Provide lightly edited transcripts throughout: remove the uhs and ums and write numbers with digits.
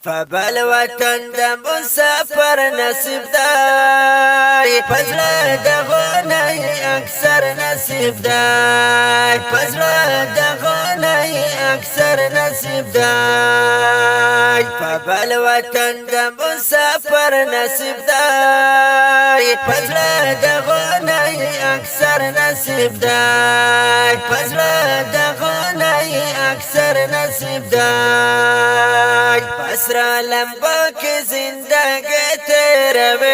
فبل وطن د مسافر نصیب دی پزړه د غونې اکثر نصیب دی پزړه د غونې اکثر نصیب دی فبل وطن د مسافر نصیب دی پزړه د غونې اکثر نصیب دی پزړه د غونې اکثر نصیب دی پسرا لمبا کی زندگی تیروی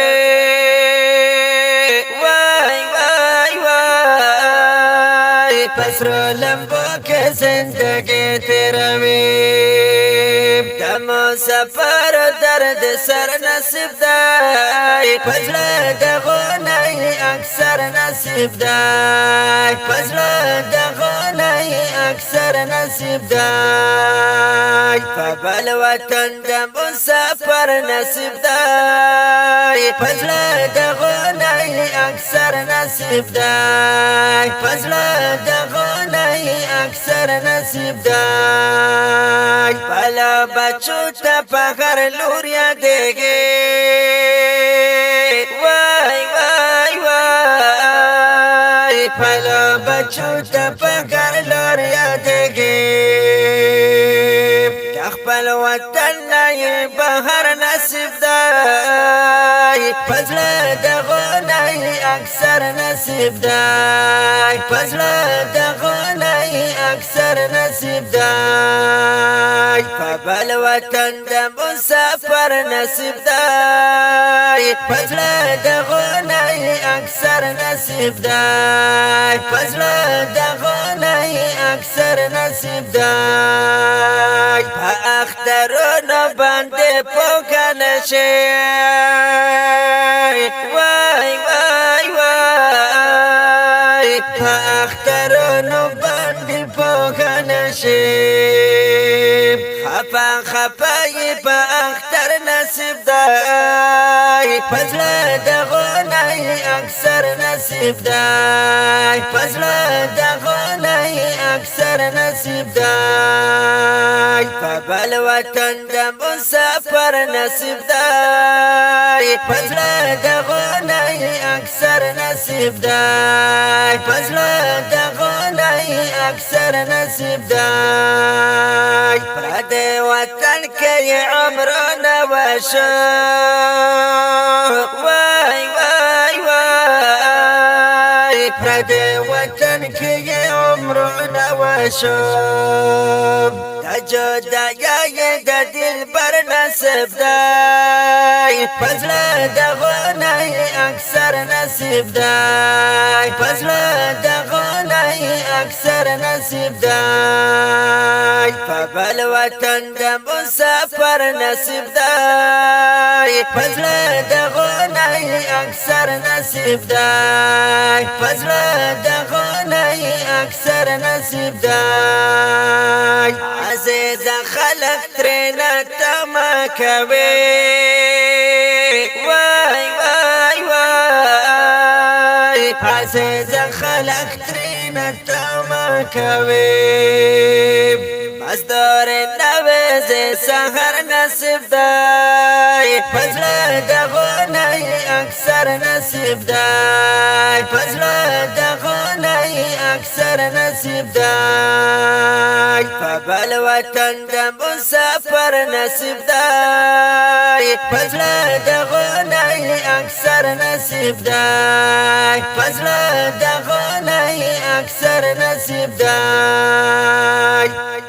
وای وای وای پسرا لمبا کی زندگی تیروی دمو سفر درد سر نصیب دی پزړه د غونې اکثر نصیب دی پزړه د غونې اکثر نصیب دی فبل وطن د مسافر نصیب دی پزړه د غونې اکثر نصیب دی پزړه د غونې اکثر نصیب دی پلا بچو ته په هر لور یادېږي وای وای وای پلا بچو ته په هر لور یادېږي خپل وطن نه بهر نصیب دی پزړه د غونې اکثر نصیب دی پزړه د غونې اکثر نصیب دی فبل وطن د مسافر نصیب دی پزړه د غونې اکثر نصیب دی پزړه د غونې اکثر نصیب دی اخترونو باندې پوکل شي وای وای وای اخترونو باندې پوکل شي خفا خفای په اختر نصیب دی پزړه د غونې اکثر نصیب دی پزړه د غونې اکثر نصیب دی فبل وطن د مسافر نصیب دی پزړه د غونې اکثر نصیب دی پزړه د غونې اکثر نصیب دی پردې وطن کې عمرونه وشو وای وای وای پردې وطن کې عمرونه وشو جدایي د دلبر نصیب دی پزړه د غونې اکثر نصیب دی پزړه د غونې اکثر نصیب دی فبل وطن د مسافر نصیب دی پزړه د غونې اکثر نصیب دی پزړه د غونې اکثر نصیب دی عزیز خلق ترنا تما کوي وای وای وای عزیز خلق ترنا تما کوي مزدور نوز سحر نصیب دی پزړه د غونې اکثر نصیب دی پزړه د غونې اکثر نصیب دی فبل وطن د مسافر نصیب دی پزړه د غونې اکثر نصیب دی پزړه د غونې اکثر نصیب دی